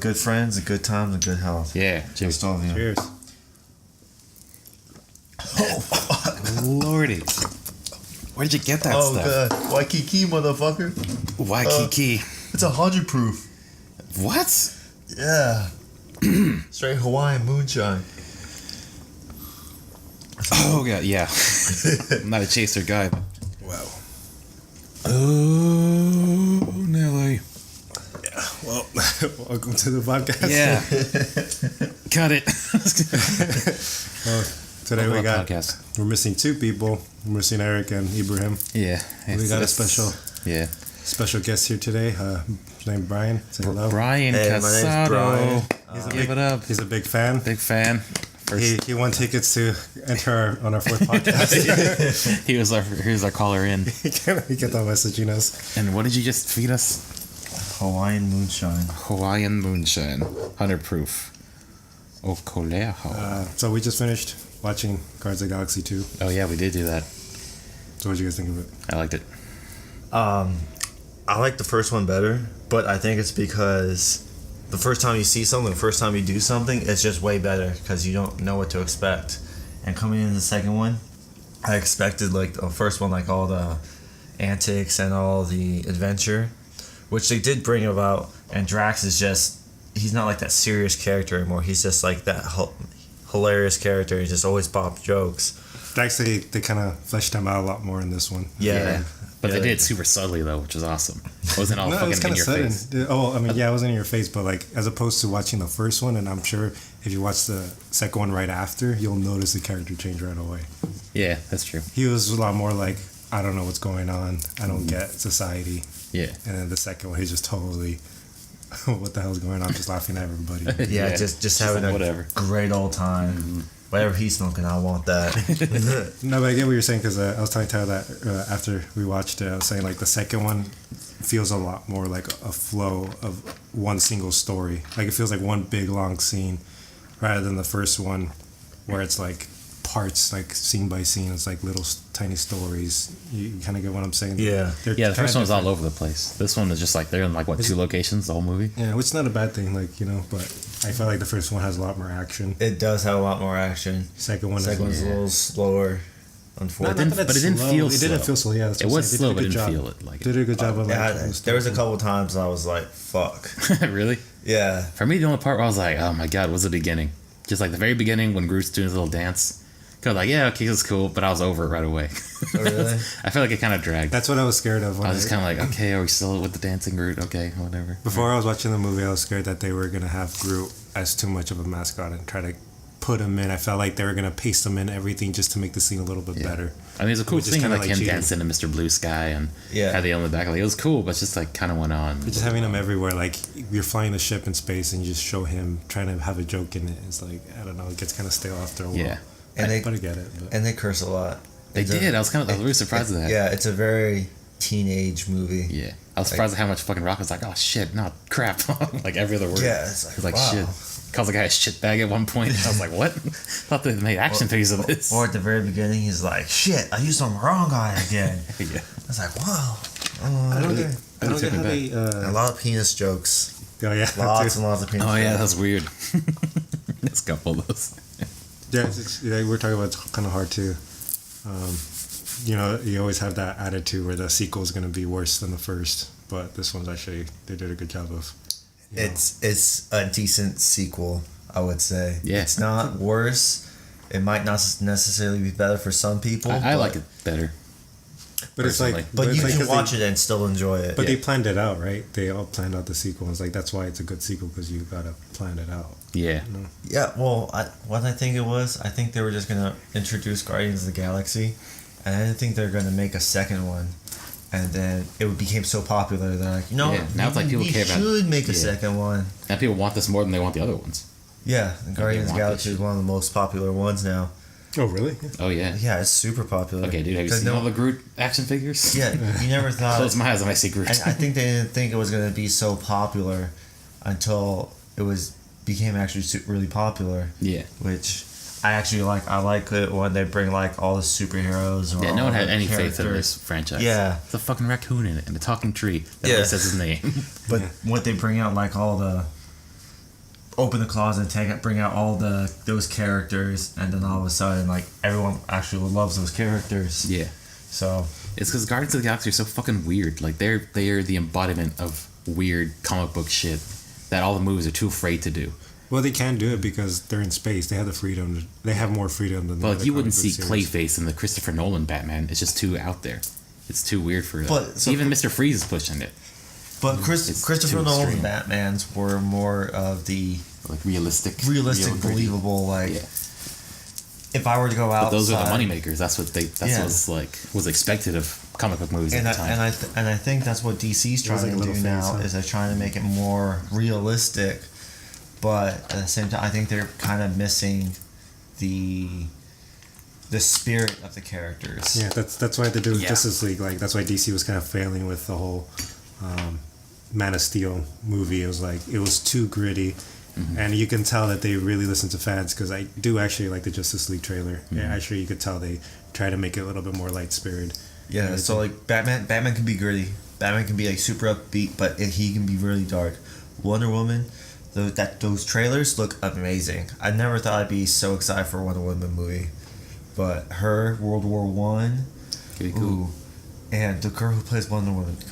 good friends and good times and good health. Yeah. Cheers to all of you. Cheers. Oh, fuck. Lordy. Where did you get that stuff? Oh, God. Waikiki, motherfucker. Waikiki. It's 100 proof. What? Yeah. Straight Hawaiian moonshine. Oh, God, yeah. I'm not a chaser guy. But... Wow. Oh, Nelly. Yeah. Well, welcome to the podcast. Yeah. Cut it. Well, today we're missing two people. We're missing Eric and Ibrahim. Yeah. We got a special guest here today. His name Bryan. Say hello. Bryan Hey, Casado. my name's Bryan. Give it up. He's a big fan. Big fan. He won tickets to enter on our fourth podcast. He was our caller in. He kept on messaging us. And what did you just feed us? Hawaiian moonshine. Hawaiian moonshine. 100 proof. Okoleaho. So we just finished watching Guardians of the Galaxy 2. Oh yeah, we did do that. So what did you guys think of it? I liked it. I like the first one better, but I think it's because the first time you see something, the first time you do something, it's just way better because you don't know what to expect. And coming into the second one, I expected like the first one, like all the antics and all the adventure, which they did bring about. And Drax is just, he's not like that serious character anymore. He's just like that hilarious character. He just always pops jokes. Actually, they kind of fleshed him out a lot more in this one. Yeah. But they did it super subtly though, which was awesome. It wasn't all fucking in your face. Oh, I mean, yeah, it wasn't in your face, but like as opposed to watching the first one, and I'm sure if you watch the second one right after, you'll notice the character change right away. Yeah, that's true. He was a lot more like, I don't know what's going on. I don't get society. Yeah. And then the second one, he's just totally, what the hell's going on? Just laughing at everybody. Yeah, just having like, a whatever. Great old time. Mm-hmm. Whatever he's smoking, I want that. No, but I get what you're saying because I was telling Tyler that after we watched it, I was saying like the second one feels a lot more like a flow of one single story. Like it feels like one big long scene rather than the first one where it's like parts, like scene by scene. It's like little tiny stories. You kind of get what I'm saying? Yeah. Yeah, the first one was all over the place. This one is just like they're in like, what, 2 locations the whole movie? Yeah, which is not a bad thing, like, you know, but I felt like the first one has a lot more action. It does have a lot more action. Second one's a little slower, unfortunately. But it didn't feel slow. It didn't feel slow, yeah. It was slow, but it didn't feel it. Like did a good job of there was a couple times I was like, fuck. Really? Yeah. For me, the only part where I was like, oh my god, was the beginning. Just like the very beginning when Groot's doing his little dance. Cause like, yeah, okay, this is cool, but I was over it right away. Oh, really? I felt like it kind of dragged. That's what I was scared of. I was just kind of like, okay, are we still with the dancing Groot? Okay, whatever. Before I was watching the movie, I was scared that they were going to have Groot as too much of a mascot and try to put him in. I felt like they were going to paste him in everything just to make the scene a little bit better. I mean, it's a cool thing, like him cheating. dancing to Mr. Blue Sky and had the on the back. Like, it was cool, but just like kind of went on. But just having him everywhere, like you're flying the ship in space and you just show him trying to have a joke in it. It's like, I don't know, it gets kind of stale after a while. Yeah. And I get it. But. And they curse a lot. They did. I was really surprised at that. Yeah, it's a very teenage movie. Yeah. I was surprised at how much fucking Rock was like, oh shit, no, crap. Like every other word. Yeah, it's like, wow. Shit. Calls the guy a shitbag at one point. I was like, what? Thought they made action figures of this. Or at the very beginning, he's like, shit, I used some wrong guy again. Yeah. I was like, wow. I don't get how a lot of penis jokes. Oh, yeah. Lots and lots of penis jokes. Oh, yeah, that's weird. Let's go pull those. Yeah, we're talking about it's kind of hard too. You know, you always have that attitude where the sequel is going to be worse than the first, but this one's actually, they did a good job of. It's a decent sequel, I would say. Yeah. It's not worse. It might not necessarily be better for some people. I like it better. But it's like, but you can watch it and still enjoy it. But they planned it out, right? They all planned out the sequel. It's like that's why it's a good sequel because you gotta plan it out. Yeah. You know? Yeah. Well, what I think it was, I think they were just gonna introduce Guardians of the Galaxy, and I didn't think they're gonna make a second one. And then it became so popular. They're like, now it's like people care about. We should make a second one. Now people want this more than they want the other ones. Yeah, and Guardians of the Galaxy is one of the most popular ones now. Oh, really? Oh, yeah. Yeah, it's super popular. Okay, dude, have you seen all the Groot action figures? Yeah, you never thought... Close my eyes when I see Groot. I think they didn't think it was going to be so popular until it became actually really popular. Yeah. Which I actually like. I like it when they bring, like, all the superheroes. Yeah, no one had any faith in this franchise. Yeah. It's a fucking raccoon in it and a talking tree that says his name. But what they bring out, like, all the open the closet and bring out all those characters, and then all of a sudden, like, everyone actually loves those characters. Yeah. So it's because Guardians of the Galaxy are so fucking weird. Like they are the embodiment of weird comic book shit that all the movies are too afraid to do. Well, they can do it because they're in space. They have the freedom. They have more freedom than. But the you comic wouldn't book see series. Clayface in the Christopher Nolan Batman. It's just too out there. It's too weird for that. But, so even Mr. Freeze is pushing it. But It's Christopher too Nolan's extreme. Batmans were more of the Like realistic, real gritty. believable. Like, Yeah. if I were to go outside, But those are the moneymakers. That's what Yeah. was expected of comic book movies and at the time. I think that's what DC's trying like a to little do phase, now huh? is they're trying to make it more realistic, but at the same time, I think they're kind of missing the spirit of the characters. Yeah, that's why they do Yeah. Justice League. Like that's why DC was kind of failing with the whole Man of Steel movie. It was too gritty, and you can tell that they really listen to fans because I do actually like the Justice League trailer. Yeah, actually, you could tell they try to make it a little bit more light spirited. Yeah, so like Batman can be gritty. Batman can be like super upbeat, but he can be really dark. Wonder Woman, those trailers look amazing. I never thought I'd be so excited for a Wonder Woman movie, but her World War One, Pretty cool. ooh, and the girl who plays Wonder Woman, God,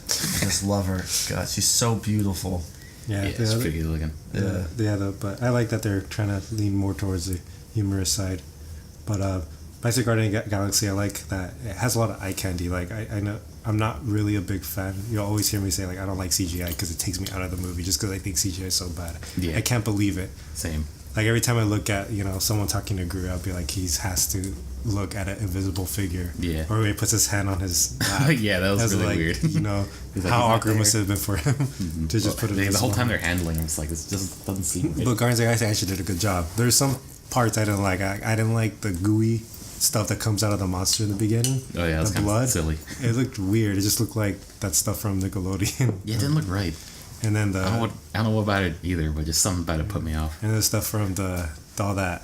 I just love her. God, she's so beautiful. Yeah, Yeah, it's pretty good looking. but I like that they're trying to lean more towards the humorous side. But Basic Guardian Galaxy, I like that it has a lot of eye candy. Like I know I'm not really a big fan. You'll always hear me say like I don't like CGI because it takes me out of the movie just because I think CGI is so bad. Yeah. I can't believe it. Same. Like every time I look at someone talking to Gru, I'll be like he has to look at an invisible figure. Yeah. Or when he puts his hand on his lap. Yeah, that was That's really like, weird. He's like, How how awkward awkward must it have been for him to just put it. The in whole his time mouth. they're handling him, it's like this just doesn't seem right. But Guardians of the Galaxy actually did a good job. There's some parts I didn't like. I didn't like the gooey stuff that comes out of the monster in the beginning. Oh yeah, that's the kind blood. of silly. It looked weird. It just looked like that stuff from Nickelodeon. Yeah, it didn't look right. And then I don't know what about it either, but just something about it put me off. and the stuff from all that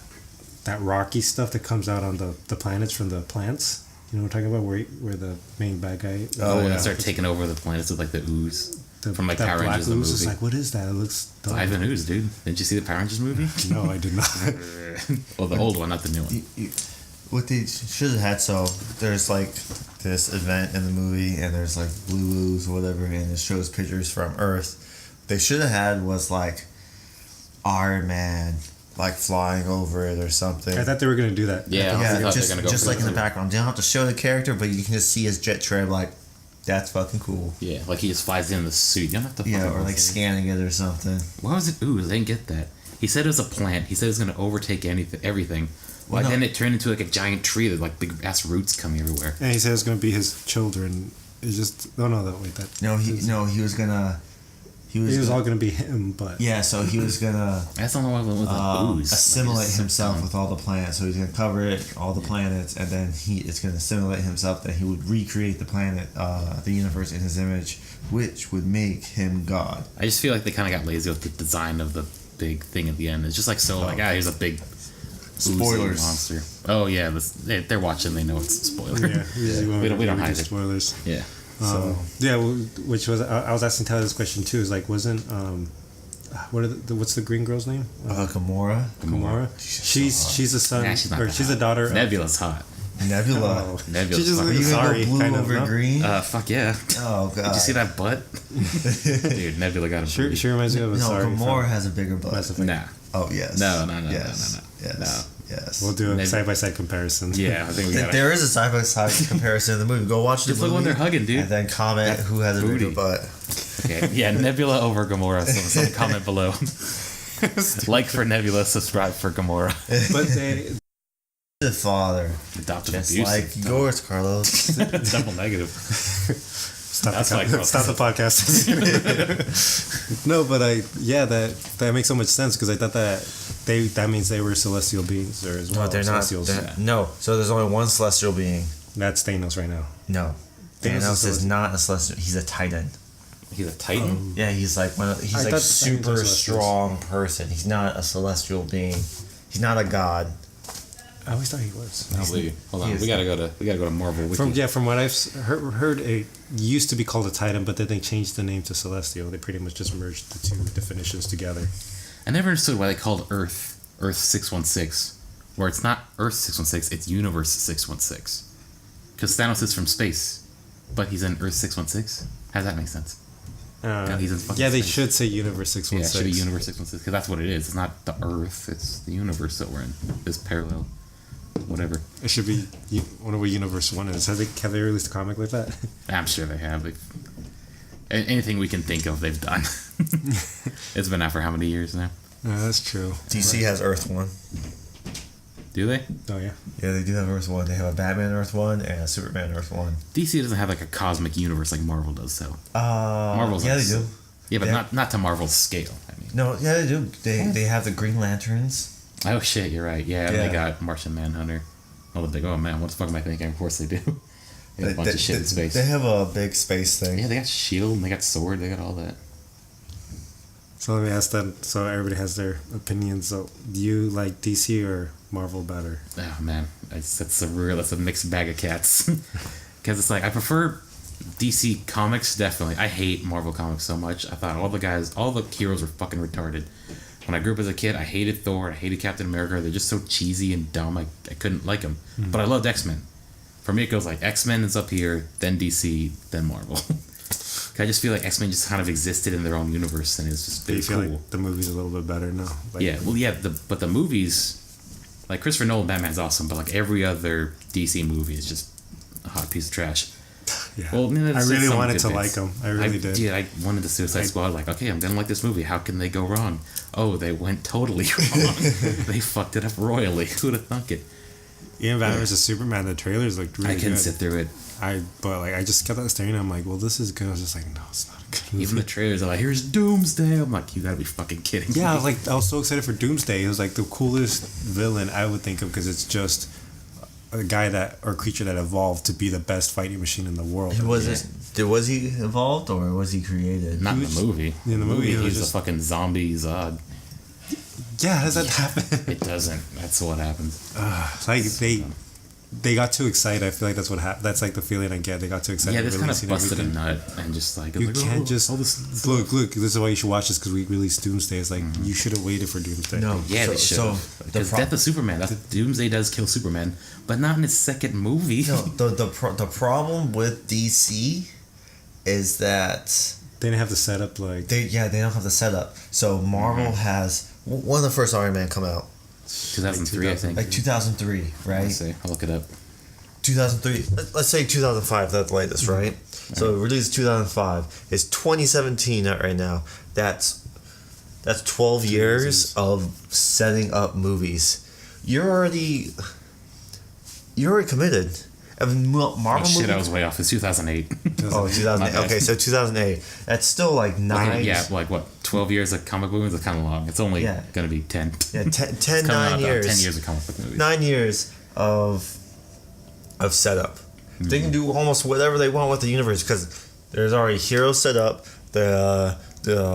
rocky stuff that comes out on the planets from the plants. You know what I'm talking about? Where the main bad guy. Oh, yeah. Start taking over the planets with like the ooze from like that Power black Rangers the ooze is movie. like, what is that? It looks It's dumb. Ivan Ooze, dude. Didn't you see the Power Rangers movie? No, I did not. Well, the old one, not the new one. What they should have had, so there's like this event in the movie, and there's like blue ooze or whatever, and it shows pictures from Earth. They should have had was like Iron Man, like flying over it or something. I thought they were gonna do that. Yeah, I Yeah, thought they were just gonna go just for like in that the too. background. You don't have to show the character, but you can just see his jet trail. Like, that's fucking cool. Yeah, like he just flies in the suit. You don't have to. Yeah, fucking or look like at it. scanning it or something. Why was it ooze? I didn't get that. He said it was a plant. He said it was gonna overtake everything. Well, Why no. then it turned into like a giant tree with like big ass roots coming everywhere. And he said it's gonna be his children. It's just no, wait that. No, he was gonna. He was. It was gonna- all gonna be him, but yeah, so he was gonna I just don't know why I went with like ooze. assimilate Like, just himself sit with all the planets. So he's gonna cover it, all the planets, and then it's gonna assimilate himself. That he would recreate the planet, the universe in his image, which would make him God. I just feel like they kind of got lazy with the design of the big thing at the end. It's just like so like here's a big oozy Spoilers. monster. Oh yeah, they're watching. They know it's a spoiler. yeah, usually We don't do hide it. spoilers. Yeah. Which was I was asking Tyler this question too. Is like wasn't what's the green girl's name? Gamora, Gamora. She's the son Nah, she's not or that she's hot. the daughter. Nebula's hot. Nebula. Oh. Nebula's She just fucking- Are you gonna sorry, go blue kind of, over no? green? Fuck yeah. Oh god. Did you see that butt? Dude, Nebula got a She, booty. she reminds me of a No, sorry. Gamora from has a bigger butt. Mass Effect. Nah. Oh yes. No. Yes. Yes. No. Yes. We'll do a Maybe. side by side comparison. Yeah, I think we got it. There is a side by side comparison in the movie. Go watch the Just movie. look when they're hugging, dude. And then comment who has a booty. bigger butt. Okay. Yeah, Nebula over Gamora. Some comment below. Like for Nebula, subscribe for Gamora. But they, The father. Adoptive Just abuse. like yours, Carlos. Double negative. stop That's the, like stop the podcast. No, but that makes so much sense because I thought that means they were celestial beings or as well. No, they're not. Celestials. No. So there's only one celestial being. That's Thanos right now. No. Thanos Thanos is is not a celestial. He's a titan. He's a Titan. Yeah, he's like he's I like thought super Titans were celestials. strong person. He's not a celestial being. He's not a god. I always thought he was. I believe you. Hold on, He is- we gotta go to Marvel Wiki. From what I've heard, it used to be called a Titan, but then they changed the name to Celestial. They pretty much just merged the two definitions together. I never understood why they called Earth 616, where it's not Earth 616, it's Universe 616. Because Thanos is from space, but he's in Earth 616. How does that make sense? He's in fucking they space. should say Universe Yeah, 616. it should be Universe 616, because that's what it is. It's not the Earth, it's the universe that we're in. This parallel, whatever. It should be. I wonder what Universe 1 is. Have they released a comic like that? I'm sure they have. Anything we can think of, they've done. It's been out for how many years now? That's true. DC has Earth 1. Do they? Oh, yeah. Yeah, they do have Earth 1. They have a Batman Earth 1 and a Superman Earth 1. DC doesn't have like a cosmic universe like Marvel does, so. Marvel's like, they do. Yeah, but Yeah. not to Marvel's scale. I mean. No, yeah, they do. They have the Green Lanterns. Oh shit, you're right. Yeah, Yeah. they got Martian Manhunter. Oh man, what the fuck am I thinking? Of course they do. They have a bunch of shit in space. They have a big space thing. Yeah, they got shield, and they got sword, they got all that. So let me ask them. So everybody has their opinions. So do you like DC or Marvel better? Oh man, that's a mixed bag of cats. Because it's like I prefer DC comics definitely. I hate Marvel comics so much. I thought all the heroes were fucking retarded. When I grew up as a kid, I hated Thor, I hated Captain America. They're just so cheesy and dumb. I couldn't like them. Mm-hmm. But I loved X-Men. For me, it goes like X-Men is up here, then DC, then Marvel. I just feel like X-Men just kind of existed in their own universe, and it's just Do you cool. feel like the movie's a little bit better now? Like, Yeah, well, yeah, but the movies, like Christopher Nolan, Batman's awesome, but like every other DC movie is just a hot piece of trash. Yeah. Well, I really wanted to like them. I really did. Yeah, I wanted the Suicide Squad. Like, okay, I'm gonna like this movie. How can they go wrong? Oh, they went totally wrong. They fucked it up royally. Who'd have thunk it? Even Batman vs Superman, the trailers looked really I good. couldn't sit through it. I just kept on staring. I'm like, well, this is good. I was just like, no, it's not a good movie. Even the trailers are like, here's Doomsday. I'm like, you gotta be fucking kidding me. Yeah, I was so excited for Doomsday. It was like the coolest villain I would think of because it's just a guy or creature that evolved to be the best fighting machine in the world. Was he evolved or was he created? Not in the movie. In the movie, he was just a fucking zombie Zod. Yeah, how does that happen? It doesn't. That's what happens. Like they got too excited. I feel like that's what happened. That's like the feeling I get. They got too excited. Yeah, this kind of releasing busted everything. a nut and just like You can't just this look. This is why you should watch this because we released Doomsday. It's like you should have waited for Doomsday. No. Yeah, they should. Because Death of Superman. Doomsday does kill Superman, but not in his second movie. No, the problem with DC is that They didn't have the setup like. they don't have the setup. So Marvel has when the first Iron Man come out, 2003, I think. like 2003, right? Let's see. I'll look it up. 2003. Let's say 2005. That's the latest, right? So it released 2005. It's 2017 right now. That's 12 years of setting up movies. You're already committed. I mean, Marvel Shit, movie. I was way off. It's 2008. Oh, 2008. My bad. Okay, so 2008. That's still like 9. Yeah, like what? 12 years of comic book movies is kind of long. It's only going to be 10. Yeah, 10 It's coming out 9 about years. 10 years of comic book movies. 9 years of setup. They can do almost whatever they want with the universe because there's already heroes set up, the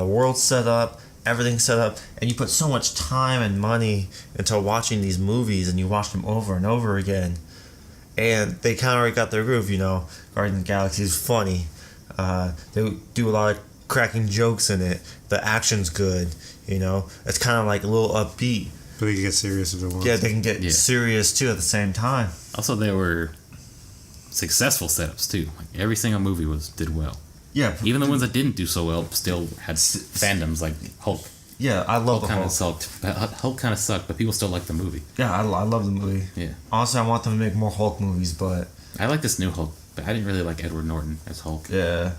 world set up, everything set up, and you put so much time and money into watching these movies, and you watch them over and over again, and they kind of already got their groove. Guardians of the Galaxy is funny. They do a lot of cracking jokes in it. The action's good. It's kind of like a little upbeat. But they can get serious if they want. Yeah, they can get serious too at the same time. Also, they were successful setups too. Like every single movie did well. Yeah, Even the ones that didn't do so well still had fandoms like Hulk. Yeah, I love Hulk the kind Hulk. of sucked. Hulk kind of sucked, but people still like the movie. Yeah, I love the movie. Yeah. Honestly, I want them to make more Hulk movies, but I like this new Hulk, but I didn't really like Edward Norton as Hulk. yeah.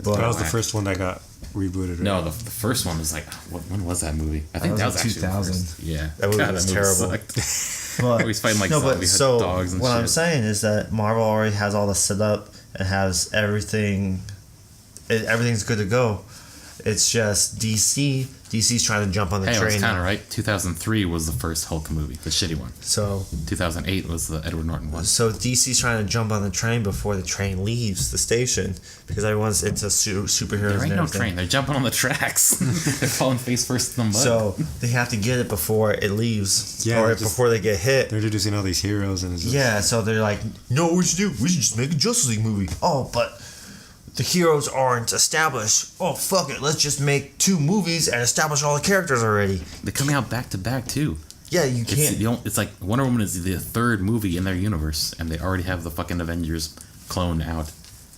But that was the whack. first one that got rebooted. Right? No, the first one was like, when was that movie? I think that was actually 2000. the first. Yeah, That movie God, was movie terrible. sucked. But, He's fighting like no, but zombies, so dogs and what shit. I'm saying is that Marvel already has all the setup and has everything. Everything's good to go. It's just DC. DC's trying to jump on the Hey, I train. was kind of right. 2003 was the first Hulk movie, the shitty one. So 2008 was the Edward Norton one. DC's trying to jump on the train before the train leaves the station because everyone's into superheroes. There ain't and no everything. train. They're jumping on the tracks. They're falling face first in the mud. So they have to get it before it leaves, Yeah, or just- before they get hit. They're introducing all these heroes and it's just, Yeah, so they're like, "No, what we should do? We should just make a Justice League movie." Oh, but the heroes aren't established. Oh, fuck it. Let's just make 2 movies and establish all the characters already. They're coming out back to back too. Yeah, you can't. It's like Wonder Woman is the 3rd movie in their universe, and they already have the fucking Avengers clone out.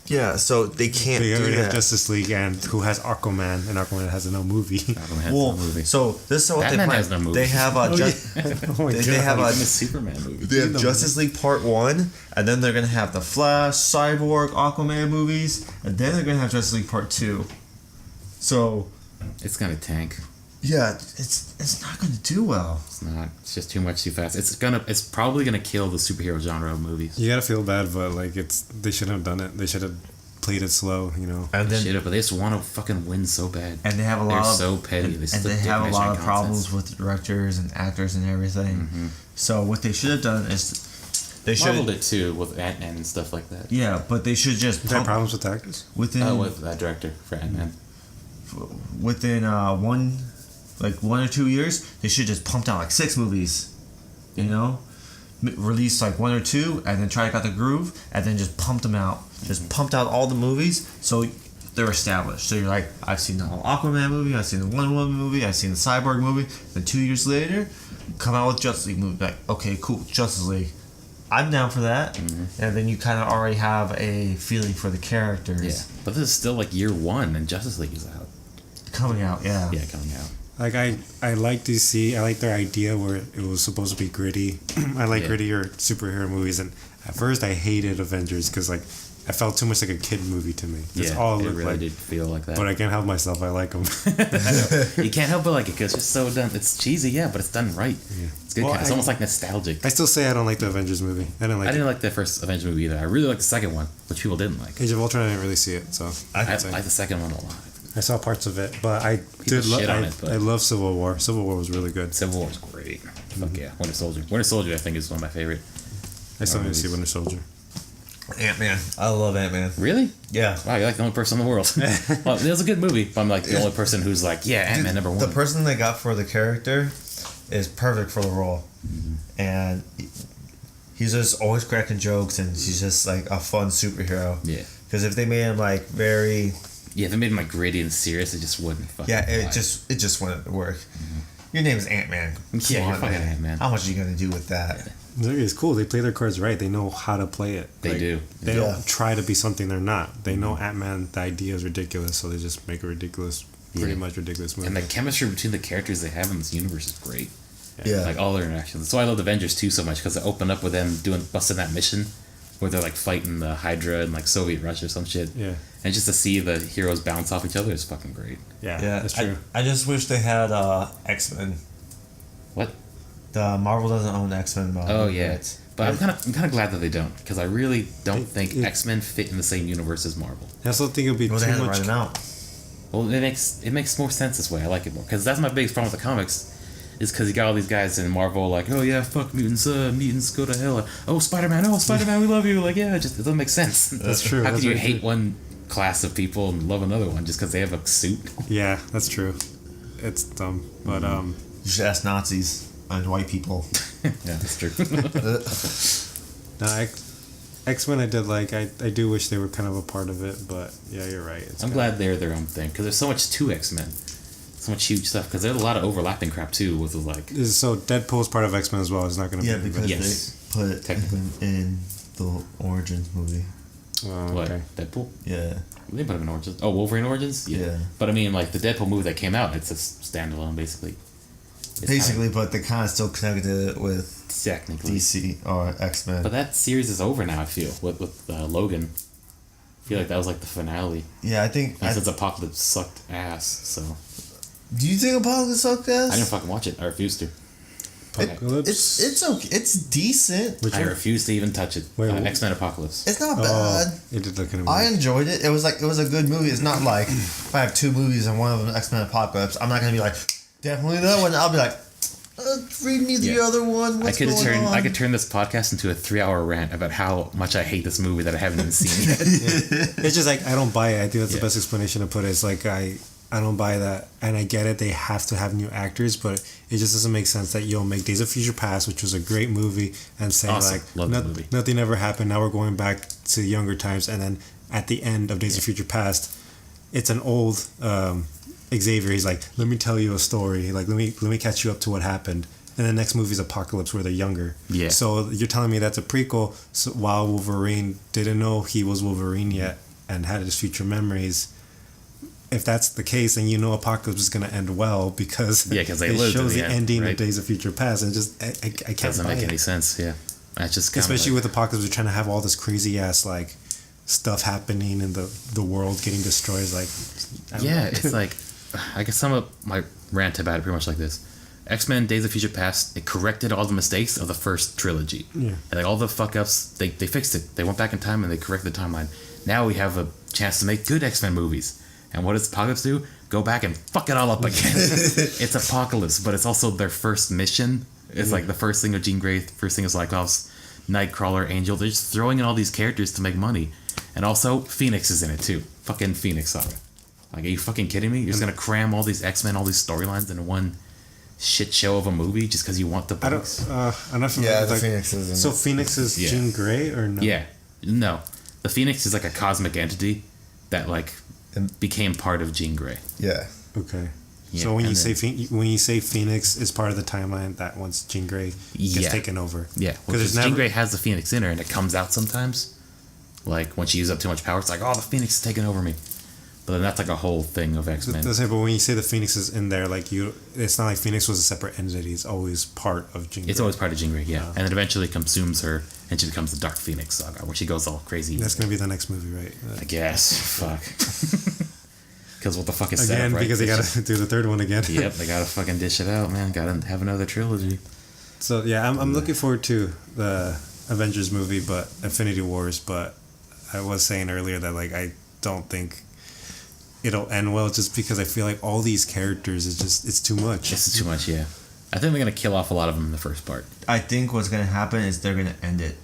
Yeah, so they can't They do already have that. Justice League, and who has Aquaman, and Aquaman has no movie. Batman has Well, no movie. so this is what Batman they has plan. no movie. They have a Oh, they have Even a the Superman movie. they have Justice League Part 1, and then they're gonna have the Flash, Cyborg, Aquaman movies, and then they're gonna have Justice League Part 2. So It's gonna tank. yeah, it's not gonna do well. It's not. It's just too much too fast. It's probably gonna kill the superhero genre of movies. You gotta feel bad, but like they shouldn't have done it. They should have played it slow, you know. And then Shit, but they just want to fucking win so bad. and they have a They're lot of so petty. and, They and stick they dick have a measuring lot of contests. problems with directors and actors and everything. Mm-hmm. So what they should have done is they Marvel should did too with Ant-Man and stuff like that. yeah, but they should just Is there pump problems with actors? within With that director for Ant-Man. within 1 or 2 years, they should just pumped out like 6 movies, you know, release like 1 or 2, and then try to got the groove, and then just pumped them out, just pumped out all the movies, so they're established. So you're like, I've seen the whole Aquaman movie, I've seen the Wonder Woman movie, I've seen the Cyborg movie. Then 2 years later, come out with Justice League movie. Like, okay, cool, Justice League. I'm down for that, and then you kind of already have a feeling for the characters Yeah, but this is still like year 1, and Justice League is out. coming out. Yeah, Yeah, coming out. Like I like DC. I like their idea where it was supposed to be gritty. I like Yeah. grittier superhero movies, and at first I hated Avengers because like I felt too much like a kid movie to me. That's Yeah, all it looked really like. did feel like that. But I can't help myself. I like them. You can't help but like it because it's so done. It's cheesy, yeah, but it's done right. Yeah. It's good. Well, It's I- almost like nostalgic. I still say I don't like the Avengers movie. I didn't like I didn't like the first Avengers movie either. I really liked the second one, which people didn't like. Age of Ultron. I didn't really see it, so I I'd say. like the second one a lot. I saw parts of it, but I did. shit on it, but- I love Civil War. Civil War was really good. Civil War is great. Fuck yeah. Winter Soldier. Winter Soldier, I think, is one of my favorite. I still need to movies. see Winter Soldier. Ant-Man. I love Ant-Man. Really? Yeah. Wow, you're like the only person in the world. Well, it was a good movie, but I'm like the only person who's like, yeah, Ant-Man number 1. The person they got for the character is perfect for the role, and he's just always cracking jokes, and he's just like a fun superhero. Yeah. Because if they made him like very, Yeah, if they made him like gritty and serious, it just wouldn't fucking yeah, it fly. just wouldn't work. Your name is Ant-Man. Come Yeah, you're on, fucking man. Ant-Man. How much are you gonna do with that? It's cool. They play their cards right. They know how to play it. They do. They Yeah. don't try to be something they're not. They know Ant-Man. The idea is ridiculous, so they just make a ridiculous, pretty Yeah. much ridiculous movie. And the chemistry between the characters they have in this universe is great. Yeah. Like all their interactions. That's why I love Avengers 2 so much, because it opened up with them busting that mission where they're like fighting the Hydra and like Soviet Russia or some shit. Yeah. And just to see the heroes bounce off each other is fucking great. Yeah, Yeah, that's true. I just wish they had X-Men. What? The Marvel doesn't own X-Men. Oh yeah. It's- But I'm kind of glad that they don't, because I really don't think it- X-Men fit in the same universe as Marvel. I also think it would be Well, they too had to write much. it out. Well, it makes more sense this way. I like it more, because that's my biggest problem with the comics, is because you got all these guys in Marvel like, oh yeah, fuck mutants, mutants go to hell. Oh Spider-Man, we love you. Like yeah, it doesn't make sense. That's true. How That's can you very hate true. one class of people and love another one just because they have a suit? Yeah, that's true. It's dumb, but You should ask Nazis and white people. Yeah, that's true. no, X-Men I did like. I do wish they were kind of a part of it, but yeah, you're right. It's I'm kinda- glad they're their own thing, because there's so much to X-Men, so much huge stuff. Because there's a lot of overlapping crap too with like. So Deadpool's part of X-Men as well. It's not going to Yeah, be. because Yes. they put Technically. in the Origins movie. Oh, What? okay. Deadpool? Yeah. They put him in Origins. Oh, Wolverine Origins? Yeah. But I mean, like, the Deadpool movie that came out, it's a standalone, basically. It's Basically, but they kind of still connected it with technically. DC or X-Men. But that series is over now, I feel, with Logan. I feel like that was, like, the finale. Yeah, I think. And since Apocalypse sucked ass, so. Do you think Apocalypse sucked ass? I didn't fucking watch it. I refused to. Apocalypse? It's okay. It's decent. Which I one? refused to even touch it. Wait, what? X-Men Apocalypse. It's not Oh, bad. it did look kind of I weird. enjoyed it. It was a good movie. It's not like if I have 2 movies and one of them X-Men Apocalypse, I'm not gonna be like definitely that one. I'll be like, read me the Yeah. other one. What's going on? I could turn this podcast into a 3-hour rant about how much I hate this movie that I haven't even seen yet. It's just like I don't buy it. I think that's Yeah. the best explanation to put it. It's like I don't buy that, and I get it. They have to have new actors, but it just doesn't make sense that you'll make Days of Future Past, which was a great movie, and say Awesome. like Love that movie. nothing ever happened. Now we're going back to younger times, and then at the end of Days of Future Past, it's an old Xavier. He's like, let me tell you a story. Like, let me catch you up to what happened. And the next movie is Apocalypse, where they're younger. Yeah. So you're telling me that's a prequel, so while Wolverine didn't know he was Wolverine yet and had his future memories. If that's the case, then you know Apocalypse is going to end well because they it lived shows to the end, ending right? of Days of Future Past. And I can't Doesn't buy make it. any sense. Yeah, that's just kinda Especially like, with Apocalypse, they're trying to have all this crazy ass like stuff happening and the world getting destroyed. It's like, I don't know. it's like, I guess some of my rant about it pretty much like this. X-Men Days of Future Past, it corrected all the mistakes of the first trilogy. Yeah. And like all the fuck ups, they fixed it. They went back in time and they corrected the timeline. Now we have a chance to make good X-Men movies. And what does Apocalypse do? Go back and fuck it all up again. It's Apocalypse, but it's also their first mission. It's like the first thing of Jean Grey, first thing of Cyclops, Nightcrawler, Angel. They're just throwing in all these characters to make money. And also, Phoenix is in it too. Fucking Phoenix Saga. Like, are you fucking kidding me? You're just gonna cram all these X-Men, all these storylines into one shit show of a movie just because you want the books? I'm not familiar with, the like, Phoenix is in So it. Phoenix is Yeah. Jean Grey or no? Yeah. No. The Phoenix is like a cosmic entity that like became part of Jean Grey. Yeah. Okay. Yeah, So when you and say then- when you say Phoenix is part of the timeline, that once Jean Grey gets Yeah. taken over. Yeah, Because because there's Jean never- Grey has the Phoenix in her, and it comes out sometimes. Like when she uses up too much power, it's like, oh, the Phoenix is taking over me. But then that's like a whole thing of X Men. That's it, but when you say the Phoenix is in there, like it's not like Phoenix was a separate entity. It's always part of Jean Grey. It's always part of Jean Grey, yeah, and it eventually consumes her, and she becomes the Dark Phoenix Saga, where she goes all crazy. That's gonna be the next movie, right? I guess. Fuck. Because what the fuck is set Again, up, right? because they gotta do the third one again. Yep, they gotta fucking dish it out, man. Gotta have another trilogy. So yeah, I'm looking forward to the Avengers movie, but Infinity Wars. But I was saying earlier that like I don't think it'll end well, just because I feel like all these characters is just it's too much. It's too much, yeah. I think they're gonna kill off a lot of them in the first part. I think what's gonna happen is they're gonna end it.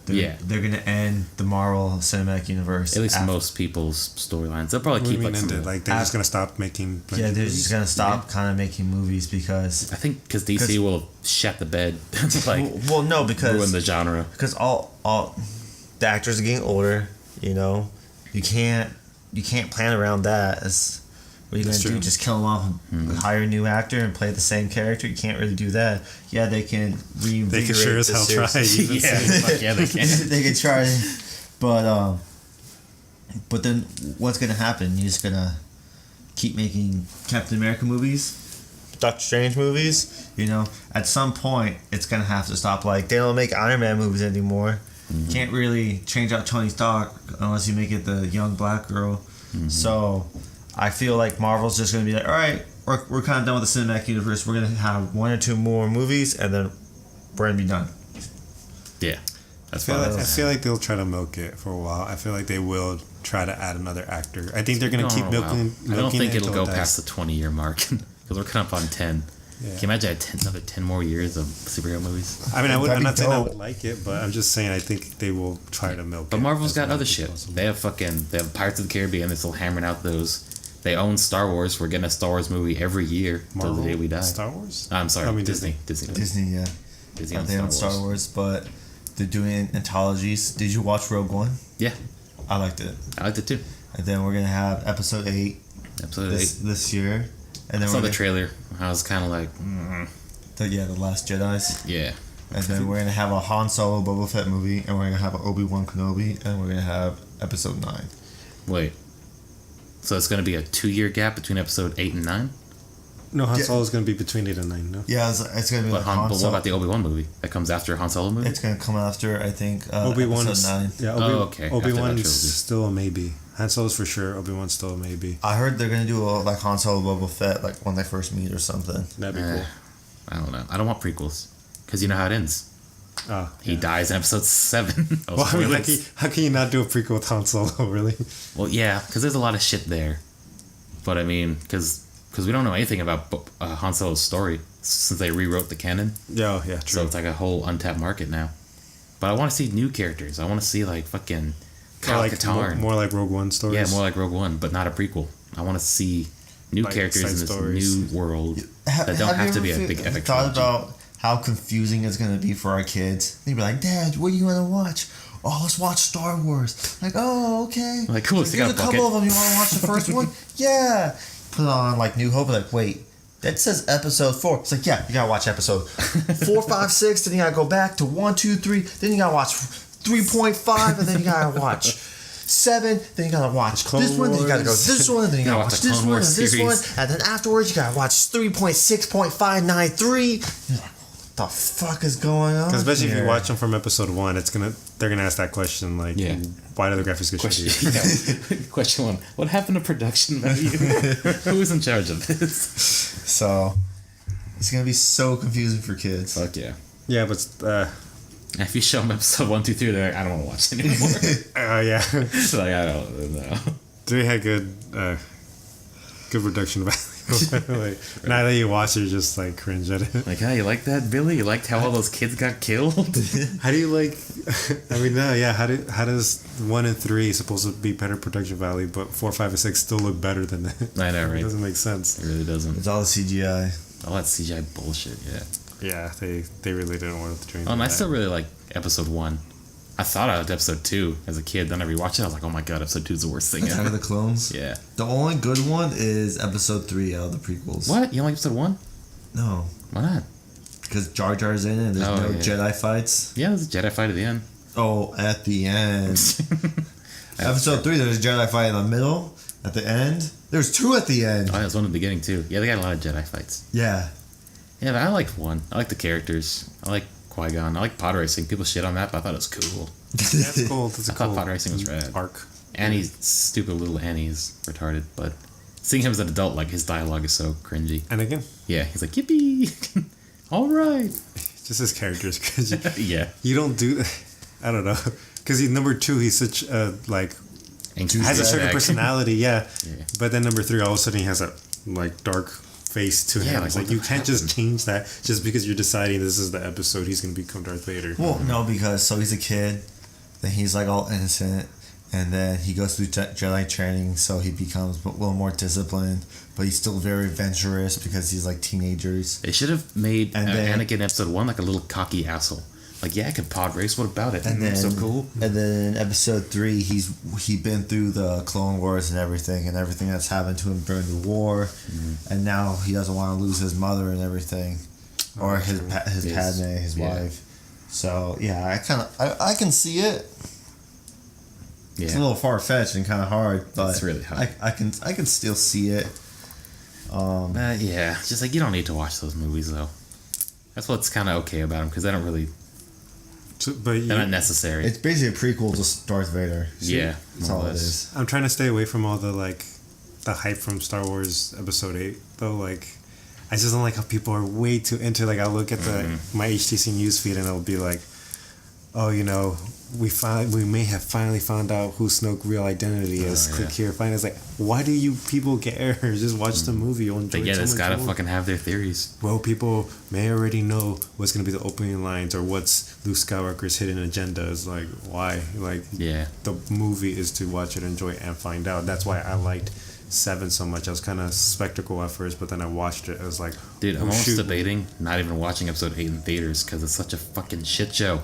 They're gonna end the Marvel Cinematic Universe. At least after. most people's storylines. They'll probably What do you keep mean like some. ended? of the- Like they're just gonna stop making. Yeah, they're movies? just gonna stop kind of making movies because. I think because DC will have shat the bed, like Well, no, because ruin the genre. because all the actors are getting older. You know, you can't plan around that. As what are you That's gonna do? true. Just kill them off, hire a new actor, and play the same character? You can't really do that. Yeah, they can reinvigorate. They can sure as the hell try. series. You Yeah, fuck yeah, they can. They can try, but then what's gonna happen? You're just gonna keep making Captain America movies, Doctor Strange movies. You know, at some point it's gonna have to stop. Like they don't make Iron Man movies anymore. Can't really change out Tony Stark unless you make it the young black girl. So I feel like Marvel's just gonna be like, all right, we're kind of done with the cinematic universe. We're gonna have one or two more movies, and then we're gonna be done. Yeah, that's I feel like they'll try to milk it for a while. I feel like they will try to add another actor. I think they're gonna keep milking. I don't think it it'll until go it past dies. the 20-year mark because we're coming up on 10. Yeah. Can you imagine another 10 more years of superhero movies? I mean, I'm That'd not be saying I dope. would like it, but I'm just saying I think they will try to milk it. But Marvel's as got much other as shit. possible. They have Pirates of the Caribbean. They're still hammering out those. They own Star Wars. We're getting a Star Wars movie every year till Marvel, the day we die. Star Wars. I'm sorry, I mean, Disney. Disney, yeah. Disney They own owns Star Wars, but they're doing anthologies. Did you watch Rogue One? Yeah, I liked it. I liked it too. And then we're gonna have Episode 8 Episode 8. this year, and I then saw we're the gonna, trailer. I was kind of like, the Last Jedi's, yeah. and then we're gonna have a Han Solo Boba Fett movie, and we're gonna have an Obi-Wan Kenobi, and we're gonna have Episode 9. Wait. So it's going to be a 2-year gap between episode 8 and 9? No, Han Yeah. Solo is going to be between 8 and 9. No. Yeah, it's gonna be But, like Han but what Solo. about the Obi-Wan movie? That comes after Han Solo movie? It's gonna come after, I think, Obi-Wan Episode is 9. yeah. Okay, after that Obi-Wan's trilogy. still a maybe. Han Solo's for sure. Obi-Wan's still a maybe. I heard they're gonna do like Han Solo Boba Fett, like when they first meet or something. That'd be Eh, cool. I don't know. I don't want prequels. Because you know how it ends. He Yeah. dies in episode 7. Oh, Well, I mean, spoilers. how can you not do a prequel with Han Solo? Really? Well, yeah, because there's a lot of shit there. But I mean, because we don't know anything about Han Solo's story since they rewrote the canon. Yeah, yeah, true. So it's like a whole untapped market now. But I want to see new characters. I want to see like fucking Kyle like Katarn. more like Rogue One stories. Yeah, more like Rogue One, but not a prequel. I want to see new Like characters side in this stories. new world that don't have to be a big epic thought trilogy. about how confusing it's gonna be for our kids? They'd be like, "Dad, what do you want to watch? oh, let's watch Star Wars. Like, oh, okay. Like, cool. So There's a couple of them. You want to watch the first one? Yeah. Put on like New Hope. Like, wait, that says episode 4. It's like, yeah, you gotta watch episode 4, 5, 6. Then you gotta go back to 1, 2, 3. Then you gotta watch 3.5, and then you gotta watch 7. Then you gotta watch this one. Then you gotta go this one. Then you gotta watch this one and this one. And then afterwards, you gotta watch 3.6.593. You're like, what the fuck is going on? Because especially if you here? watch them from episode 1, they're gonna ask that question like, why do the graphics get shitty? Question 1: what happened to production value? Who is in charge of this? So it's gonna be so confusing for kids. Fuck yeah. Yeah, but If you show them episode 1, 2, 3, they're like, I don't want to watch it anymore. yeah, So like, I don't know. 3 had good production value. Like, now that you watch it, you just like cringe at it. Like, you like that, Billy? You liked how all those kids got killed? How do you like? I mean, no, yeah. How does 1 and 3 supposed to be better production value, but 4, 5, and 6 still look better than that? I know, right? It doesn't make sense. It really doesn't. It's all the CGI. All that CGI bullshit, yeah. Yeah, they really didn't want to train. And I still really like episode 1. I thought I liked episode 2 as a kid. Then I rewatched it. I was like, oh my god, episode 2 is the worst thing Attack ever. of the Clones. Yeah. The only good one is episode 3 out of the prequels. What? You don't like episode 1? No, Why not? because Jar Jar's in it. And there's no Jedi fights. Yeah, there's a Jedi fight at the end. Oh, at the end. Episode 3, there's a Jedi fight in the middle. At the end, there's 2 at the end. Oh, there's one in the beginning too. Yeah, they got a lot of Jedi fights. Yeah. Yeah, but I liked 1. I like the characters. I like Qui-Gon. I like pod racing. People shit on that, but I thought it was cool. That's cool. That's a I thought cool pod racing was rad. arc. Annie's stupid little Annie's retarded, but seeing him as an adult, like his dialogue is so cringy. And again, Yeah, he's like, yippee! All right. just his characters, because Yeah. you don't do. I don't know, because he's number 2. He's such a like Anxious has a certain bag. personality, yeah. Yeah. But then number 3, all of a sudden he has a like dark face to him. Yeah, like, It's what like you the can't just happened? change that just because you're deciding this is the episode he's gonna become Darth Vader. Well, no, because so he's a kid, then he's like all innocent, and then he goes through Jedi training, so he becomes a little more disciplined, but he's still very adventurous because he's like teenagers. They should have made And then- Anakin episode 1 like a little cocky asshole. Like, yeah, I can pod race. What about it? And then So cool. And then in episode 3, he's been through the Clone Wars and everything that's happened to him during the war, and now he doesn't want to lose his mother and everything, or his Yes. Padme, his Yeah. wife. So yeah, I can see it. Yeah. It's a little far fetched and kind of hard, but It's really hard. I can still see it. Yeah, it's just like you don't need to watch those movies though. That's what's kind of okay about them because they don't really But they're not necessary. It's basically a prequel to Darth Vader. Yeah, That's more or all it less. is. I'm trying to stay away from all the hype from Star Wars Episode 8 though. Like, I just don't like how people are way too into. Like, I'll look at my HTC newsfeed and it'll be like, oh, you know, we may have finally found out who Snoke's real identity is. yeah. Click here, find it. It's like, why do you people care? Just watch the movie. You'll enjoy But yeah, it so it's much gotta more. fucking have their theories. Well, people may already know what's gonna be the opening lines or what's Luke Skywalker's hidden agenda. Is like, why? Like, Yeah, the movie is to watch it, enjoy it, and find out. That's why I liked 7 so much. I was kind of skeptical at first, but then I watched it. I was like, dude, I'm oh, almost shoot. debating not even watching episode 8 in theaters because it's such a fucking shit show.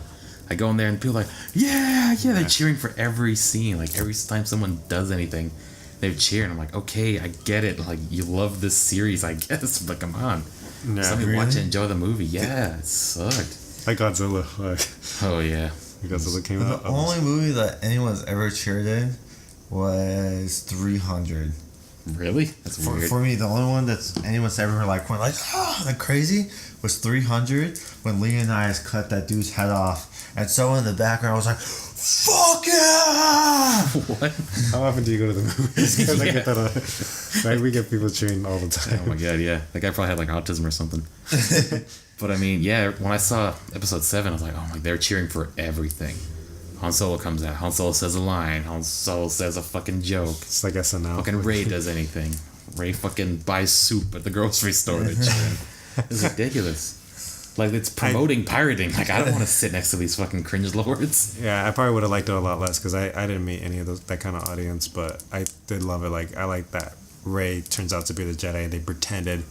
I go in there and people are like, yeah, they're cheering for every scene. Like every time someone does anything, they cheer, and I'm like, okay, I get it. Like you love this series, I guess, but come on, Yeah, let me really? watch it, enjoy the movie. Yeah, it sucked. like Godzilla. Like, Oh yeah, Godzilla came The out. I was- only movie that anyone's ever cheered in was 300. really? That's weird. For me, the only one that's anyone's ever like went like, oh, like crazy was 300 when Leonidas cut that dude's head off, and so in the background I was like, fuck yeah! What? How often do you go to the movies? 'Cause I get that. Right, we get people cheering all the time. Oh my god, yeah. That guy probably had like autism or something. But I mean, yeah, when I saw episode 7, I was like, oh my, they're cheering for everything. Han Solo comes out. Han Solo says a line. Han Solo says a fucking joke. It's like SNL. Fucking Ray does anything. Ray fucking buys soup at the grocery store. They're cheering. It's ridiculous. Like, it's promoting pirating. Like, I don't want to sit next to these fucking cringe lords. Yeah, I probably would have liked it a lot less because I didn't meet any of that kind of audience, but I did love it. Like, I like that Ray turns out to be the Jedi. They pretended.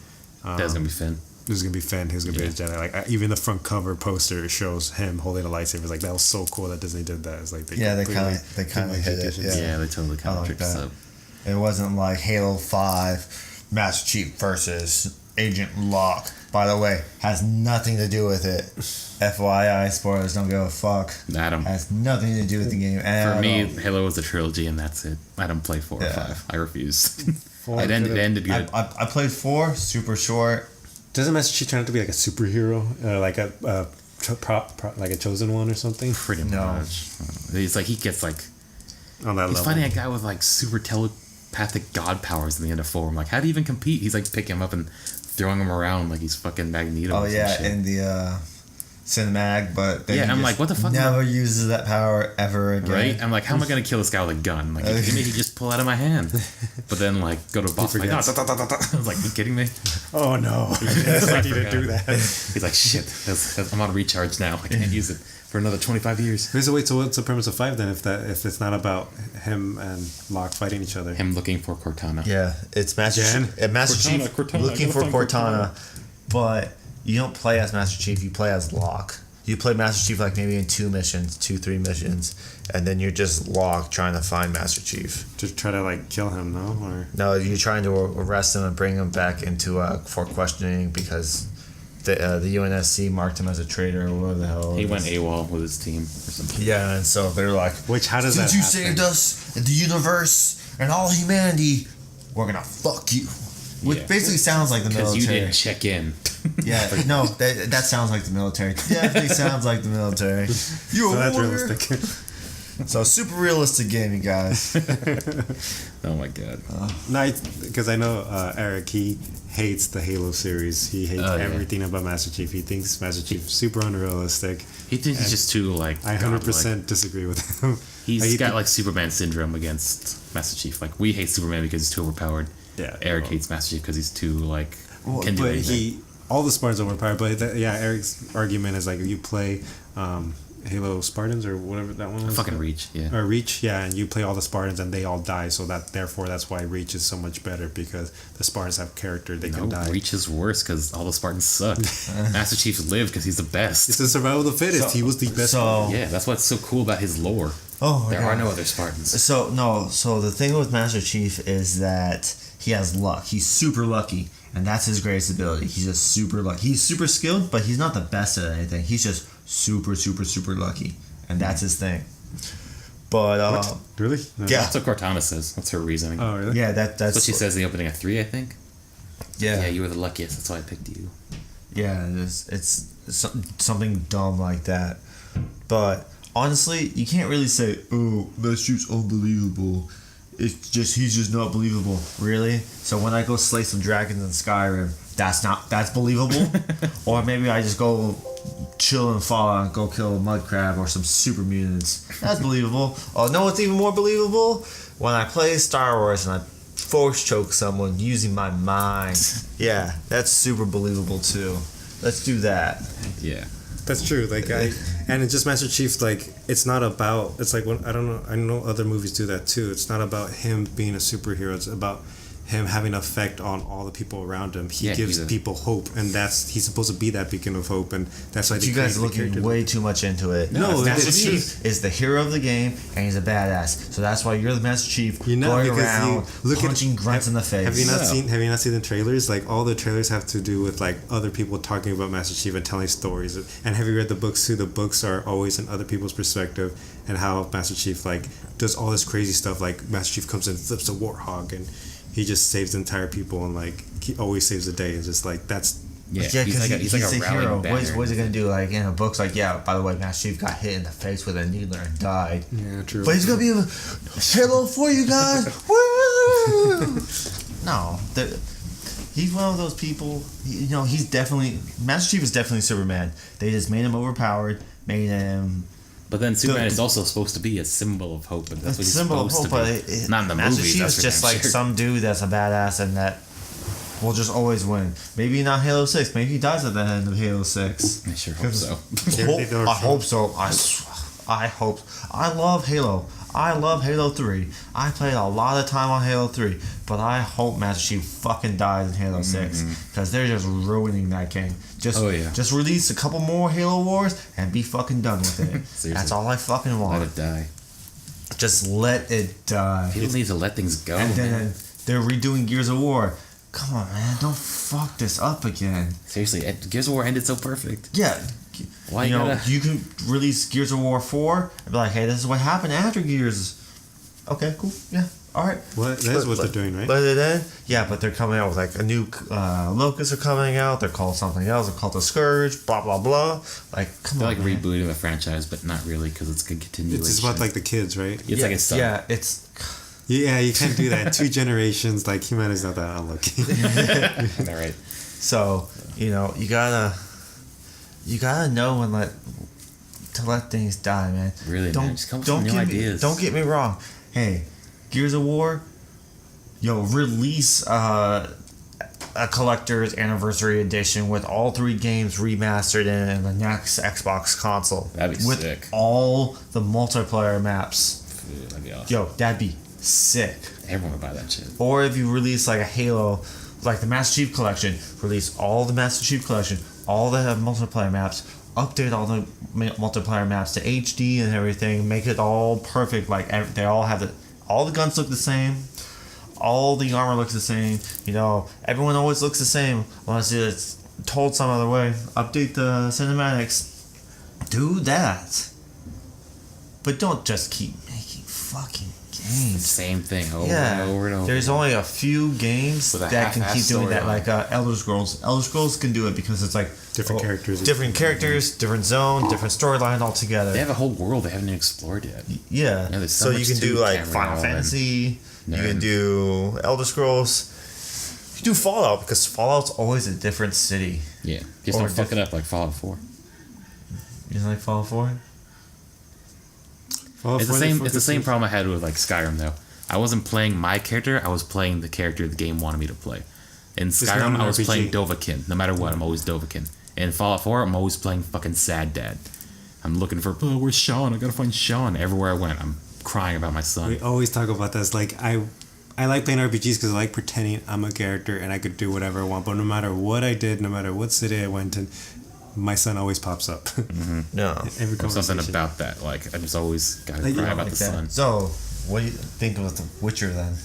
That's gonna be Finn. who's gonna be Finn, who's gonna be a Jedi. Like even the front cover poster shows him holding a lightsaber. It's like that was so cool that Disney did that. It's like they kind of hit it. Yeah, they totally kind of tricked us up. It wasn't like Halo 5 Master Chief versus Agent Locke. By the way, has nothing to do with it. FYI, spoilers, don't give a fuck. Adam. Has nothing to do with the game. For me, Halo was a trilogy, and that's it. I don't play 4 or 5. I refuse. It ended good. I played 4, super short. Doesn't Master Chief turn out to be like a superhero, like like a chosen one or something? Pretty much. It's like he gets like on that level. He's fighting a guy with like super telepathic god powers in the end of 4. I'm like, how do you even compete? He's like picking him up and throwing him around like he's fucking Magneto. Oh yeah, in the cinematic, but then I'm like, what the fuck? Never uses that power ever again. Right? I'm like, how am I gonna kill this guy with a gun? Like, he just pull out of my hand. But then like go to boss fight. I was like, you kidding me? Oh no! I need to do that. He's like, shit. I'm on recharge now. I can't use it for another 25 years. So wait, so what's the premise of 5 then? If it's not about him and Locke fighting each other, him looking for Cortana. Yeah, it's Master Chief looking for Cortana, but you don't play as Master Chief. You play as Locke. You play Master Chief like maybe in 3 missions, and then you're just Locke trying to find Master Chief. To try to like kill him, no? Or no, you're trying to arrest him and bring him back into for questioning because the UNSC marked him as a traitor or whatever the hell. He went AWOL with his team or something. Yeah, and so they're like, how does that since you saved us, the universe, and all humanity, we're gonna fuck you. Which basically sounds like the military. Because you didn't check in. Yeah, no, that sounds like the military. Definitely sounds like the military. You're that's realistic. So super realistic game, you guys. Oh my god. No, because I know Eric, he hates the Halo series. He hates everything about Master Chief. He thinks Master Chief is super unrealistic. He thinks he's just too like. I 100% disagree with him. He's got like Superman syndrome against Master Chief. Like we hate Superman because he's too overpowered. Yeah. Eric hates Master Chief because he's too like. Can do anything. All the Spartans are overpowered, but Eric's argument is like if you play Halo Spartans or whatever that one was. Fucking Reach, yeah. Or Reach, yeah, and you play all the Spartans and they all die, so that's why Reach is so much better because the Spartans have character, they can die. Reach is worse because all the Spartans suck. Master Chief lived because he's the best. It's the survival of the fittest. He was the best. Yeah, that's what's so cool about his lore. There are no other Spartans. So the thing with Master Chief is that he has luck. He's super lucky. And that's his greatest ability. He's just super lucky. He's super skilled, but he's not the best at anything. He's just super, super, super lucky. And that's his thing. But, Really? No. Yeah. That's what Cortana says. That's her reasoning. Oh, really? Yeah, that's what she says in the opening of 3, I think. Yeah. Yeah, you were the luckiest. That's why I picked you. Yeah, it's something dumb like that. But, honestly, you can't really say, oh, Master Chief's unbelievable. It's just he's just not believable, really. So when I go slay some dragons in Skyrim, that's believable. Or maybe I just go chill in Fallout and go kill a mud crab or some super mutants. That's believable. Oh no, what's even more believable? When I play Star Wars and I force choke someone using my mind. Yeah, that's super believable too. Let's do that. Yeah. That's true. Like, and it's just Master Chief. Like, it's not about. It's like when I don't know. I know other movies do that too. It's not about him being a superhero. It's about him having an effect on all the people around him. He gives people hope, and he's supposed to be that beacon of hope, and that's why you guys are looking way too much into it. No, Master Chief is the hero of the game, and he's a badass. So that's why you're the Master Chief, going around punching grunts in the face. Have you not seen the trailers? Like all the trailers have to do with like other people talking about Master Chief and telling stories. And have you read the books too? The books are always in other people's perspective, and how Master Chief like does all this crazy stuff. Like Master Chief comes in, flips a warthog, and he just saves the entire people, and like he always saves the day. It's just like that's he's like a hero. What is he gonna do? Like in a book's like, yeah, by the way, Master Chief got hit in the face with a needler and died. Yeah, true. But he's gonna be a halo for you guys. Woo! No, he's one of those people. He's definitely Master Chief is definitely Superman. They just made him overpowered, made him. But then Superman is also supposed to be a symbol of hope, and that's what he's supposed to be. Not in the Master movies. Chief is just like some dude that's a badass and that will just always win. Maybe not Halo 6. Maybe he dies at the end of Halo 6. I sure hope so. I hope so. I hope. I love Halo. I love Halo 3. I played a lot of time on Halo 3, but I hope Master Chief fucking dies in Halo 6 because they're just ruining that game. Just release a couple more Halo Wars and be fucking done with it. That's all I fucking want. Let it die. Just let it die. People need to let things go. And then they're redoing Gears of War. Come on, man, don't fuck this up again. Seriously, Gears of War ended so perfect. Yeah. Why you can release Gears of War 4 and be like, hey, this is what happened after Gears. Okay, cool. Yeah. All right. Well, that's what they're doing, right? But then, yeah, but they're coming out with like a new Locusts are coming out. They're called something else. They're called the Scourge. Blah blah blah. Like, come they're on. They're like rebooting the franchise, but not really because it's a continuation. It's about like the kids, right? It's like a son. Yeah, it's. Yeah, you can't do that. 2 generations, like humanity's not that unlucky. All right. So you gotta know when to let things die, man. Really, man. Just come up with new ideas. Don't get me wrong. Hey, Gears of War, release a collector's anniversary edition with all 3 games remastered in the next Xbox console. That'd be with sick. All the multiplayer maps. Dude, that'd be awesome. That'd be sick. Everyone would buy that shit. Or if you release like a Halo, like the Master Chief Collection, release all the Master Chief Collection, all the multiplayer maps, update all the multiplayer maps to HD and everything, make it all perfect. Like they all have all the guns look the same, all the armor looks the same. Everyone always looks the same unless it's told some other way. Update the cinematics. Do that, but don't just keep making fucking games. Same thing over and over and over. There's only a few games that can keep doing that, like Elder Scrolls. Elder Scrolls can do it because it's like different characters, different zone, different storyline altogether. They have a whole world they haven't even explored yet. Yeah. So you can do like Final Fantasy. You can do Elder Scrolls. You can do Fallout because Fallout's always a different city. Yeah. Just don't fuck it up like Fallout 4. You like Fallout 4? It's the same problem I had with like Skyrim though. I wasn't playing my character, I was playing the character the game wanted me to play. In Skyrim I was playing Dovahkiin. No matter what, I'm always Dovahkiin. In Fallout 4, I'm always playing fucking Sad Dad. I'm looking for, where's Sean? I gotta find Sean. Everywhere I went, I'm crying about my son. We always talk about this. Like I like playing RPGs because I like pretending I'm a character and I could do whatever I want. But no matter what I did, no matter what city I went in, my son always pops up. No. Every conversation. Something about that. Like I just always gotta cry about the son. So, what do you think of The Witcher then?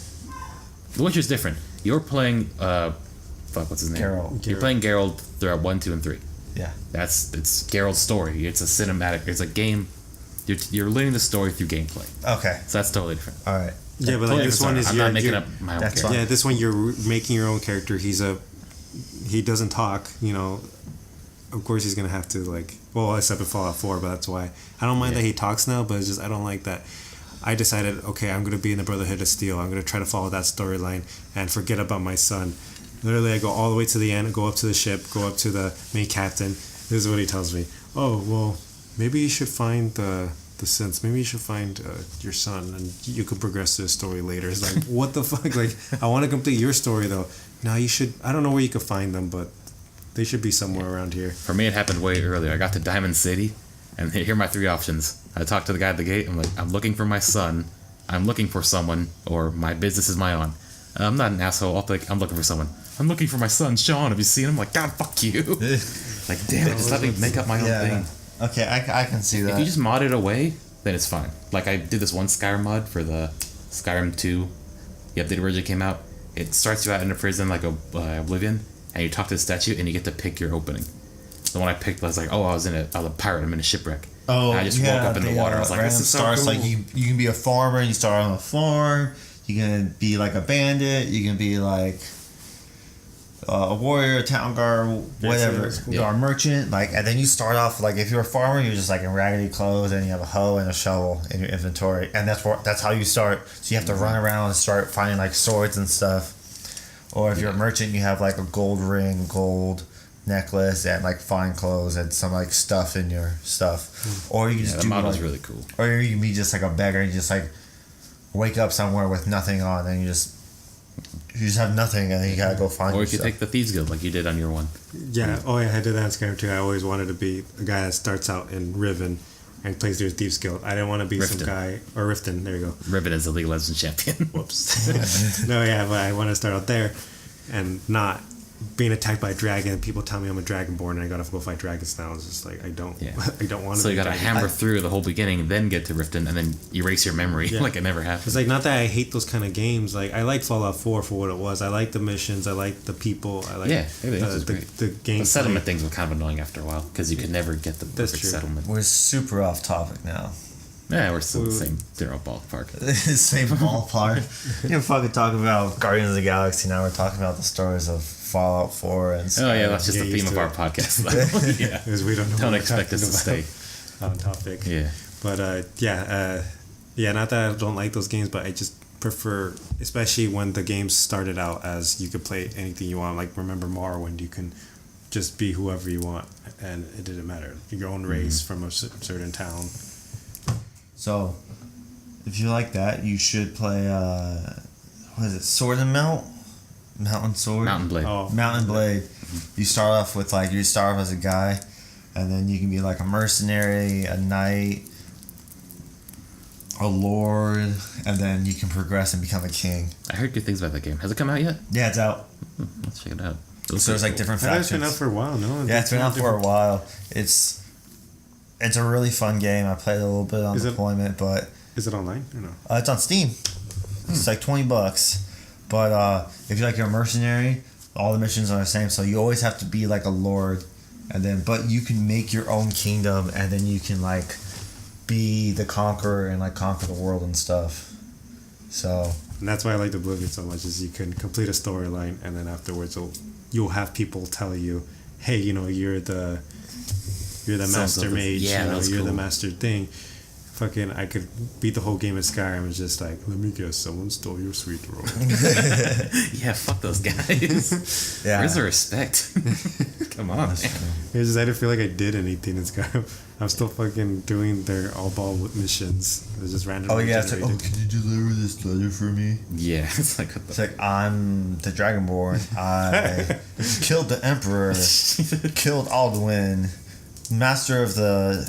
The Witcher's different. You're playing what's his name? Geralt. You're playing Geralt throughout 1, 2, and 3. Yeah. It's Geralt's story. It's a cinematic. It's a game. You're learning the story through gameplay. Okay. So that's totally different. All right. Yeah, but like this one is I'm not making up my own character. Yeah, this one you're making your own character. He doesn't talk. Of course he's gonna have to except in Fallout 4, but that's why I don't mind that he talks now. But it's just I don't like that. I decided, okay, I'm gonna be in the Brotherhood of Steel. I'm gonna try to follow that storyline and forget about my son. Literally, I go all the way to the end, go up to the ship, go up to the main captain. This is what he tells me. Oh, well, maybe you should find the synths. Maybe you should find your son, and you could progress to the story later. It's like, what the fuck? Like, I want to complete your story, though. No, you should. I don't know where you could find them, but they should be somewhere around here. For me, it happened way earlier. I got to Diamond City, and here are my 3 options. I talked to the guy at the gate. I'm like, I'm looking for my son. I'm looking for someone, or my business is my own. I'm not an asshole. I'm looking for someone. I'm looking for my son, Sean. Have you seen him? I'm like, God, fuck you. Like, damn it, just let me make up my own thing. Okay, I can see that. If you just mod it away, then it's fine. Like, I did this one Skyrim mod for the Skyrim 2. The update originally came out. It starts you out in a prison like Oblivion, and you talk to the statue, and you get to pick your opening. The one I picked was like, I was a pirate. I'm in a shipwreck. Oh, and I just woke up in the water. I was like, this is so cool. Like you can be a farmer, and you start on a farm. You can be like a bandit. You can be like a warrior, a town guard, whatever, or a merchant. Like, and then you start off like if you're a farmer, you're just like in raggedy clothes, and you have a hoe and a shovel in your inventory, and that's how you start. So you have to run around and start finding like swords and stuff. Or if you're a merchant, you have like a gold ring, gold necklace, and like fine clothes and some like stuff in your stuff. Or you just the model's really cool. Or you can be just like a beggar and you just like wake up somewhere with nothing on, and you just have nothing, and then you gotta go find. Or you could take the Thieves Guild like you did on your one. Yeah. Oh yeah, I did that in Skyrim too. I always wanted to be a guy that starts out in Riven, and plays through Thieves Guild. I didn't want to be Riften. some guy or Riften. There you go. Ribbon is the League of Legends champion. Whoops. No, yeah, but I want to start out there and not being attacked by a dragon. People tell me I'm a dragonborn and I gotta go fight dragons now. It's just like I don't want to. So you gotta hammer through the whole beginning, then get to Riften, and then erase your memory like it never happened. It's like not that I hate those kind of games. Like I like Fallout 4 for what it was. I like the missions. I like the people. I like the game. The settlement things were kind of annoying after a while because you could never get the perfect settlement. We're super off topic now. Yeah, we're still the same general ballpark. Same ballpark. You know, fucking talking about Guardians of the Galaxy. Now we're talking about the stories of Fallout 4 and Oh yeah, that's just the theme of our podcast. Though. Yeah, because we don't expect us to stay on topic. Yeah, but not that I don't like those games, but I just prefer, especially when the games started out as you could play anything you want. Like remember Morrowind, you can just be whoever you want, and it didn't matter. Your own race from a certain town. So, if you like that, you should play. What is it? Sword and Mount. Mountain Sword? Mountain Blade. Oh. Mountain Blade. You start off with you start off as a guy, and then you can be like a mercenary, a knight, a lord, and then you can progress and become a king. I heard good things about that game. Has it come out yet? Yeah, it's out. Let's check it out. So there's like different It's been out factions. for a while, no? Yeah, it's been out for a while. It's a really fun game. I played a little bit on deployment, but is it online or no? it's on Steam. It's like $20. But if you're like a mercenary, all the missions are the same. So you always have to be like a lord, but you can make your own kingdom, and then you can like be the conqueror and like conquer the world and stuff. So. And that's why I like Oblivion so much, is you can complete a storyline, and then afterwards you'll have people tell you, hey, you're the master mage, you're the master thing. Fucking, I could beat the whole game of Skyrim. It's just like, let me guess, someone stole your sweet roll. Yeah, fuck those guys. Yeah. Where's the respect? Come on. It's just, I didn't feel like I did anything in Skyrim. I'm still fucking doing their all-ball missions. It was just random. Oh yeah, it's like, can you deliver this letter for me? Yeah, it's like It's like, I'm the Dragonborn. I killed the Emperor, killed Alduin, master of the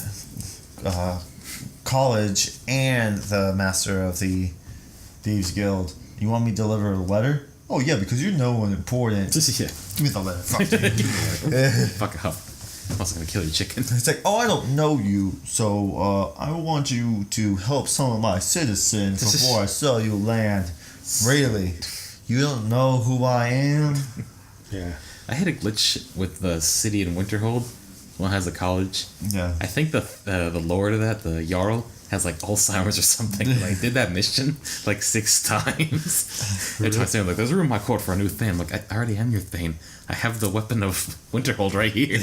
college, and the master of the Thieves Guild. You want me to deliver a letter? Oh yeah, because you're no one important. yeah. Give me the letter. Fuck you. Fuck up. I'm also gonna kill your chicken. It's like, oh, I don't know you, so I want you to help some of my citizens before I sell you land. Really? You don't know who I am? Yeah. I had a glitch with the city in Winterhold. One has a college. Yeah. I think the lord of that, the Jarl, has like Alzheimer's or something. Like did that mission like 6 times. Every time I say like, there's a room in my court for a new Thane. Like I already am your Thane. I have the weapon of Winterhold right here.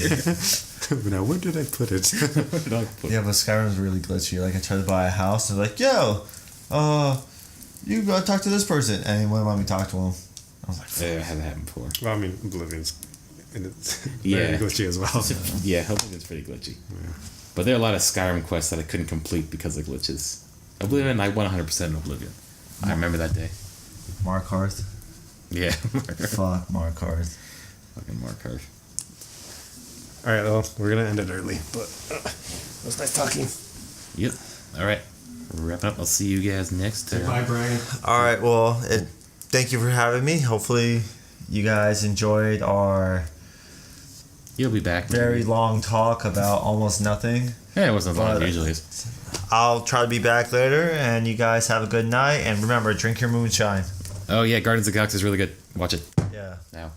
Now where did I put it? Yeah, but Skyrim's really glitchy. Like, I tried to buy a house, and they're like, yo, you gotta talk to this person, and he wouldn't let me talk to him. I was like, Yeah, I had that happen before. Well, I mean, Oblivion's very Yeah. glitchy as well. Yeah, Oblivion's pretty glitchy. Yeah. But there are a lot of Skyrim quests that I couldn't complete because of glitches. Oblivion, I won 100% in Oblivion. I remember that day. Mark Hearth? Yeah. Fuck Mark Hearth. Fucking Mark Hearth. All right, well, we're gonna end it early, but it was nice talking. Yep. All right. Wrap up. I'll see you guys next time. Bye, Bryan. All right, well, thank you for having me. Hopefully, you guys enjoyed our You'll be back. very long talk about almost nothing. Yeah, it wasn't as long as it usually is. I'll try to be back later, and you guys have a good night. And remember, drink your moonshine. Oh, yeah. Guardians of the Galaxy is really good. Watch it Yeah. now.